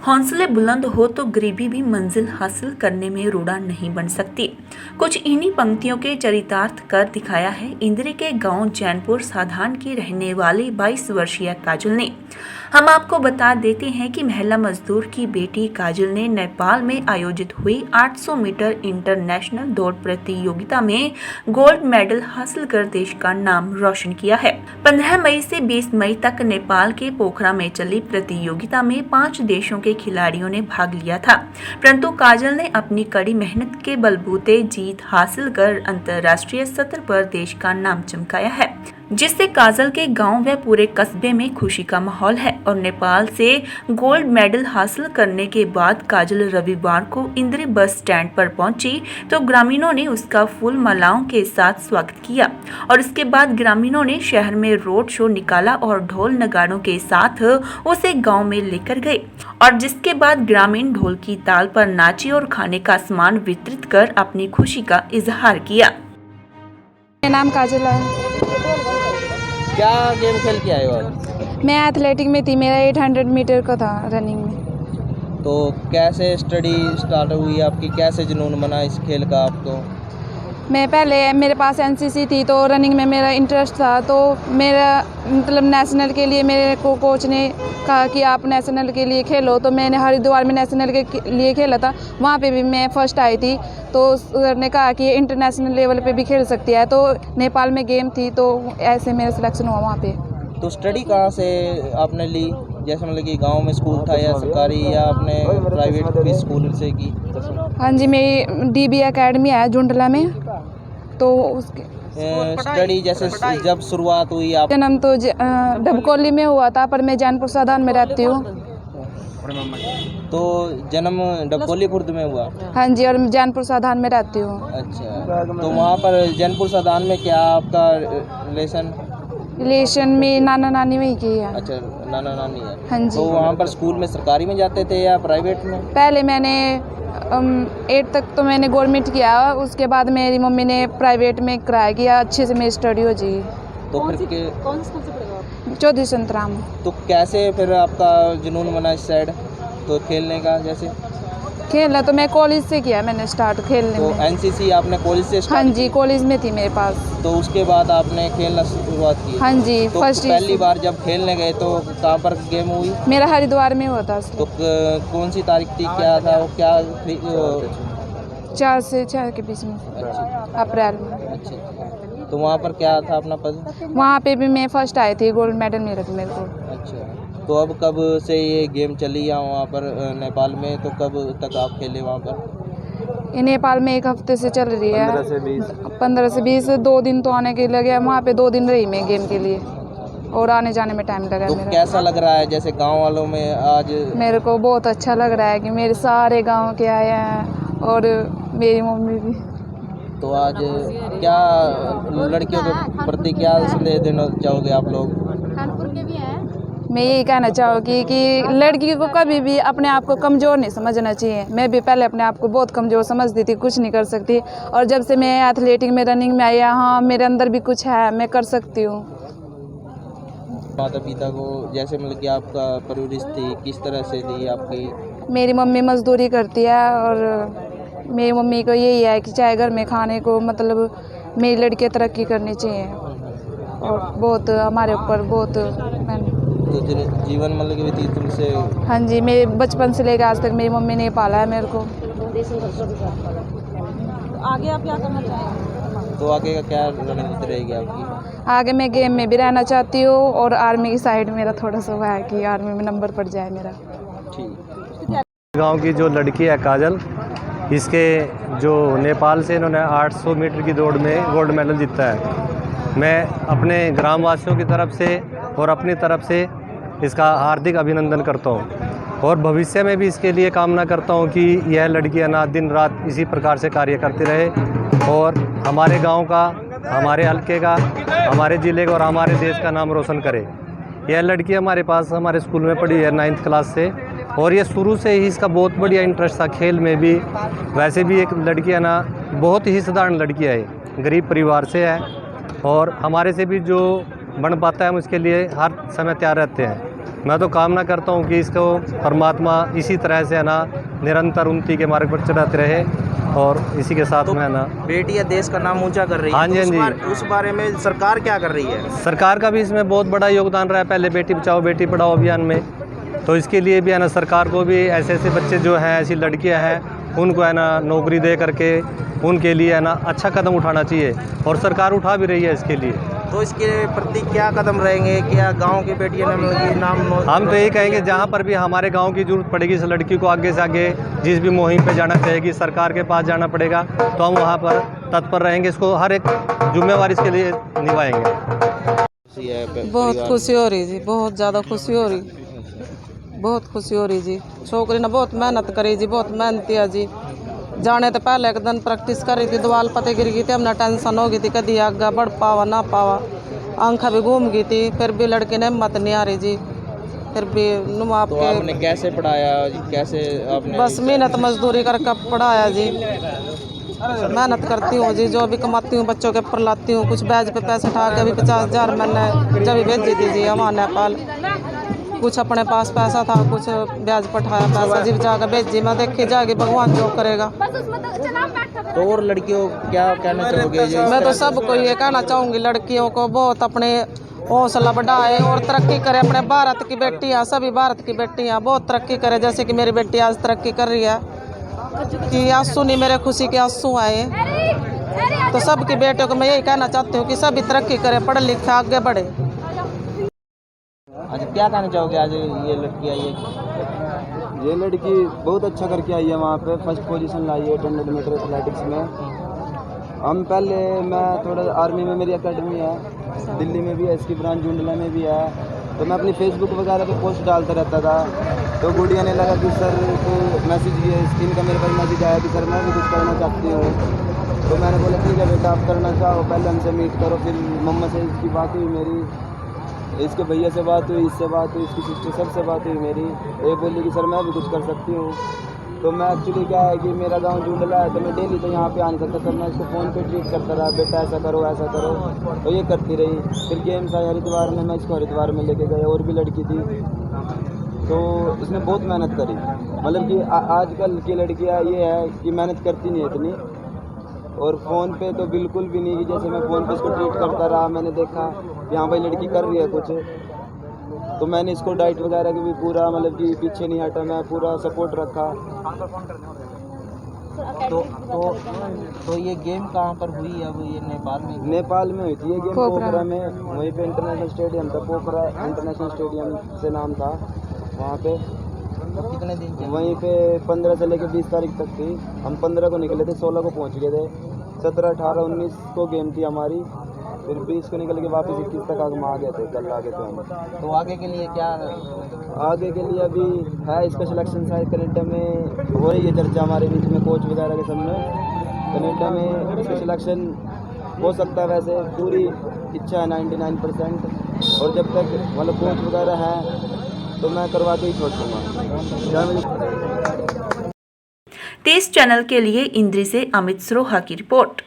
हौसले बुलंद हो तो गरीबी भी मंजिल हासिल करने में रूड़ा नहीं बन सकती। कुछ इन्हीं पंक्तियों के चरितार्थ कर दिखाया है इंद्री के गांव जैनपुर साधान की रहने वाली 22 वर्षीय काजल ने। हम आपको बता देते हैं कि महिला मजदूर की बेटी काजल ने नेपाल में आयोजित हुई 800 मीटर इंटरनेशनल दौड़ प्रतियोगिता में गोल्ड मेडल हासिल कर देश का नाम रोशन किया है। 15 मई से 20 मई तक नेपाल के पोखरा में चली प्रतियोगिता में 5 देशों के खिलाड़ियों ने भाग लिया था, परंतु काजल ने अपनी कड़ी मेहनत के बलबूते जीत हासिल कर अंतर्राष्ट्रीय सतह पर देश का नाम चमकाया है, जिससे काजल के गांव व पूरे कस्बे में खुशी का माहौल है। और नेपाल से गोल्ड मेडल हासिल करने के बाद काजल रविवार को इंद्री बस स्टैंड पर पहुंची तो ग्रामीणों ने उसका फूल मालाओं के साथ स्वागत किया और इसके बाद ग्रामीणों ने शहर में रोड शो निकाला और ढोल नगाड़ों के साथ उसे गांव में लेकर गए और जिसके बाद ग्रामीण ढोल की ताल पर नाचे और खाने का सामान वितरित कर अपनी खुशी का इजहार किया। मेरा नाम काजल है। क्या गेम खेल के आए हो आप? मैं एथलेटिक में थी, मेरा 800 मीटर का था रनिंग में। तो कैसे स्टडी स्टार्ट हुई आपकी, कैसे जुनून बना इस खेल का आपको? मैं पहले मेरे पास एनसीसी थी तो रनिंग में मेरा इंटरेस्ट था, तो मेरा मतलब नेशनल के लिए मेरे को कोच ने कहा कि आप नेशनल के लिए खेलो, तो मैंने हरिद्वार में नेशनल के लिए खेला था। वहाँ पे भी मैं फर्स्ट आई थी, तो सर ने कहा कि इंटरनेशनल लेवल पे भी खेल सकती है, तो नेपाल में गेम थी तो ऐसे मेरा सिलेक्शन हुआ वहाँ पे। तो स्टडी कहाँ से आपने ली, जैसे मतलब कि गांव में स्कूल था या सरकारी या आपने प्राइवेट भी स्कूल से की? हाँ जी, मेरी डीबी एकेडमी है जुंडला में, तो उसके स्टडी जैसे जब शुरुआत हुई आप? जन्म तो डबकोली में हुआ था, पर मैं जैनपुर साधान में रहती हूँ। तो जन्म डबकोली खुर्द में हुआ? हाँ जी, और मैं जैनपुर साधान में रहती हूँ। अच्छा, तो वहाँ पर जैनपुर साधान में क्या आपका रिलेशन में नाना नानी में ही की है। अच्छा, नाना नानी है। हाँ जी। तो वहाँ पर स्कूल में सरकारी में जाते थे या प्राइवेट में? पहले मैंने 8 तक तो मैंने गवर्नमेंट किया, उसके बाद मेरी मम्मी ने प्राइवेट में कराया किया, अच्छे से मेरी स्टडी हो जी। तो फिर कौन स्कूल से पढ़े हो? चौधरी संतराम। तो कैसे फिर आपका जुनून बना इस साइड तो खेलने का? जैसे खेलना तो मैं कॉलेज से किया, मैंने स्टार्ट खेलने तो में। एनसीसी आपने कॉलेज से हाँ स्टार्ट? जी, कॉलेज में थी मेरे पास। तो उसके बाद आपने खेलना शुरुआत की? हाँ जी, तो फर्स्ट पहली बार जब खेलने गए तो कहाँ पर गेम हुई? मेरा हरिद्वार में हुआ था। तो कौन सी तारीख थी, क्या था वो, क्या 4 से 6 के बीच में, अच्छा अप्रैल में। अच्छा, तो वहाँ पर क्या था अपना पद? वहाँ पे भी मैं फर्स्ट आई थी, गोल्ड मेडल मिला था मेरे को। अच्छा, तो अब कब से ये गेम चली या वहाँ पर नेपाल में, तो कब तक आप खेले वहाँ पर? ये नेपाल में 1 हफ्ते से चल रही है। 15 से 20 2 दिन तो आने के लगे, वहाँ पे 2 दिन रही मैं गेम के लिए और आने जाने में टाइम लगा तो मेरा। कैसा लग रहा है जैसे गांव वालों में आज? मेरे को बहुत अच्छा लग रहा है कि मेरे सारे गांव के आए हैं और मेरी मम्मी भी। तो आज क्या लड़कियों के प्रति क्या संदेश देना चाहोगे आप लोग? मैं यही कहना चाहूँगी कि लड़की को कभी भी अपने आप को कमज़ोर नहीं समझना चाहिए। मैं भी पहले अपने आप को बहुत कमज़ोर समझती थी, कुछ नहीं कर सकती, और जब से मैं एथलेटिक में रनिंग में आई, हाँ मेरे अंदर भी कुछ है, मैं कर सकती हूँ। माता पिता को जैसे मतलब कि आपका परवरिश थी किस तरह से थी आपकी? मेरी मम्मी मजदूरी करती है और मेरी मम्मी को यही है कि चाहे घर में खाने को मतलब मेरी लड़की तरक्की करनी चाहिए, और बहुत हमारे ऊपर बहुत तो जीवन मतलब कि व्यतीत तुमसे? हाँ जी, मेरे बचपन से लेकर आज तक मेरी मम्मी ने पाला है मेरे को। आगे आप क्या करना चाहेंगे? तो आगे का क्या रणनीति रहेगी आपकी? आगे मैं गेम में भी रहना चाहती हूँ और आर्मी की साइड मेरा थोड़ा सा हुआ है कि आर्मी में नंबर पड़ जाए मेरा। ठीक। गांव की जो लड़की है काजल, इसके जो नेपाल से इन्होंने 800 मीटर की दौड़ में गोल्ड मेडल जीता है। मैं अपने ग्रामवासियों की तरफ से और अपनी तरफ से इसका हार्दिक अभिनंदन करता हूँ और भविष्य में भी इसके लिए कामना करता हूँ कि यह लड़की अनाथ दिन रात इसी प्रकार से कार्य करती रहे और हमारे गांव का हमारे हल्के का, हमारे ज़िले का और हमारे देश का नाम रोशन करे। यह लड़की हमारे पास हमारे स्कूल में पढ़ी है 9th क्लास से, और ये शुरू से ही इसका बहुत बढ़िया इंटरेस्ट था खेल में भी। वैसे भी एक लड़की है ना, बहुत ही साधारण लड़की है, गरीब परिवार से है, और हमारे से भी जो बन पाता है हम उसके लिए हर समय तैयार रहते हैं। मैं तो कामना करता हूँ कि इसको परमात्मा इसी तरह से है ना निरंतर उन्नति के मार्ग पर चलाते रहे, और इसी के साथ में है ना बेटियां देश का नाम ऊंचा कर रही है। हाँ जी, तो हाँ जी। उस बारे में सरकार क्या कर रही है? सरकार का भी इसमें बहुत बड़ा योगदान रहा है, पहले बेटी बचाओ बेटी पढ़ाओ अभियान में। तो इसके लिए भी है ना सरकार को भी ऐसे ऐसे बच्चे जो हैं, ऐसी लड़कियां हैं, उनको है ना नौकरी दे करके उनके लिए है ना अच्छा कदम उठाना चाहिए, और सरकार उठा भी रही है इसके लिए। तो इसके प्रति क्या कदम रहेंगे? क्या गांव की बेटियां नाम हम तो यही कहेंगे, जहाँ पर भी हमारे गांव की जरूरत पड़ेगी इस लड़की को आगे से आगे जिस भी मुहिम पे जाना चाहेगी, सरकार के पास जाना पड़ेगा, तो हम वहाँ पर तत्पर रहेंगे, इसको हर एक जिम्मेवारी इसके लिए निभाएंगे। बहुत खुशी हो रही जी, बहुत ज़्यादा खुशी हो रही, बहुत खुशी हो रही जी। छोकरी ने बहुत मेहनत करी जी, बहुत मेहनती है जी। जाने तो पहले एक दिन प्रैक्टिस कर रही थी, दीवार पते गिर गई थी, हमने टेंशन हो गई थी कभी आगे बढ़ पावा ना पावा, आंखें भी घूम गई थी, फिर भी लड़की ने हिम्मत नहीं आ रही जी। फिर भी तो आपने कैसे पढ़ाया, कैसे आपने? बस मेहनत मजदूरी करके पढ़ाया जी, मेहनत करती हूँ जी, जो भी कमाती हूँ बच्चों के ऊपर लाती हूँ। कुछ ब्याज पे पैसे उठा के अभी 50,000 मैंने जब भेजी थी जी हमारे नेपाल, कुछ अपने पास पैसा था, कुछ ब्याज पठाया पैसा जी जाकर भेजी। मैं देखी जाएगी भगवान जो करेगा। तो और लड़कियों को क्या कहना चाहोगे? मैं तो सबको ये कहना चाहूँगी, लड़कियों को बहुत अपने हौसला बढ़ाए और तरक्की करे। अपने भारत की बेटियाँ, सभी भारत की बेटियाँ बहुत तरक्की करे, जैसे कि मेरी बेटी आज तरक्की कर रही है कि आंसू नहीं मेरे खुशी के आंसू आए। तो सबकी बेटियों को मैं यही कहना चाहती हूँ कि सभी तरक्की करे, पढ़े लिखे आगे बढ़े। अच्छा, क्या कहना चाहोगे? आज ये लड़की आई है, ये लड़की बहुत अच्छा करके आई है, वहाँ पे फर्स्ट पोजीशन लाई है 800 मीटर एथलेटिक्स में। हम पहले मैं थोड़ा आर्मी में मेरी एकेडमी है, दिल्ली में भी है, इसकी ब्रांच जुंडला में भी है, तो मैं अपनी फेसबुक वगैरह पे पोस्ट डालता रहता था। तो गुड़िया ने लगा कि सर को मैसेज भी है, स्क्रीन का मेरे पास मैसेज आया कि सर मैं भी कुछ करना चाहती हूँ। तो मैंने बोला ठीक है बेटा आप करना चाहो, पहले हमसे मीट करो। फिर मम्मा से इसकी बात हुई मेरी, इसके भैया से बात हुई, इससे बात हुई, इसकी सिस्टर सबसे बात हुई मेरी। ये बोली कि सर मैं भी कुछ कर सकती हूँ। तो मैं एक्चुअली क्या है कि मेरा गांव जुंडला है, तो मैं डेली तो यहाँ पे आ नहीं सकता, तो मैं इसको फ़ोन पे ट्रीट करता रहा, बेटा ऐसा करो ऐसा करो, तो ये करती रही। फिर गेम्स आए हरिद्वार में, मैं इसको हरिद्वार में लेके गया, और भी लड़की थी, तो इसने बहुत मेहनत करी। मतलब कि आजकल की लड़कियाँ ये है कि मेहनत करती नहीं है इतनी, और फ़ोन पे तो बिल्कुल भी नहीं। कि जैसे मैं फ़ोन पे इसको ट्रीट करता रहा, मैंने देखा कि हाँ भाई लड़की कर रही है कुछ, तो मैंने इसको डाइट वगैरह की भी पूरा मतलब कि पीछे नहीं हटा, मैं पूरा सपोर्ट रखा। तो ये गेम कहाँ पर हुई? अब ये नेपाल में हुई थी ये गेम, पोखरा में। वहीं पे इंटरनेशनल स्टेडियम था, पोखरा इंटरनेशनल स्टेडियम से नाम था वहाँ पे। कितने दिन के? वहीं पे 15 से लेकर 20 तारीख तक थी। हम 15 को निकले थे, 16 को पहुँच गए थे, 17, 18, 19 को गेम थी हमारी, फिर 20 को निकल के वापस 21 तक हम आ गए थे, कल आ गए थे हम। तो आगे के लिए क्या? आगे के लिए अभी है इसका सिलेक्शन शायद कनाडा में हो रही है चर्चा हमारे बीच में, कोच वगैरह के सामने। कनाडा में इसका सिलेक्शन हो सकता है, वैसे पूरी इच्छा है 99%, और जब तक मतलब कोच वगैरह है तो मैं करवा के ही छोड़ दूँगा। तेज चैनल के लिए इंद्री से अमित सरोहा की रिपोर्ट।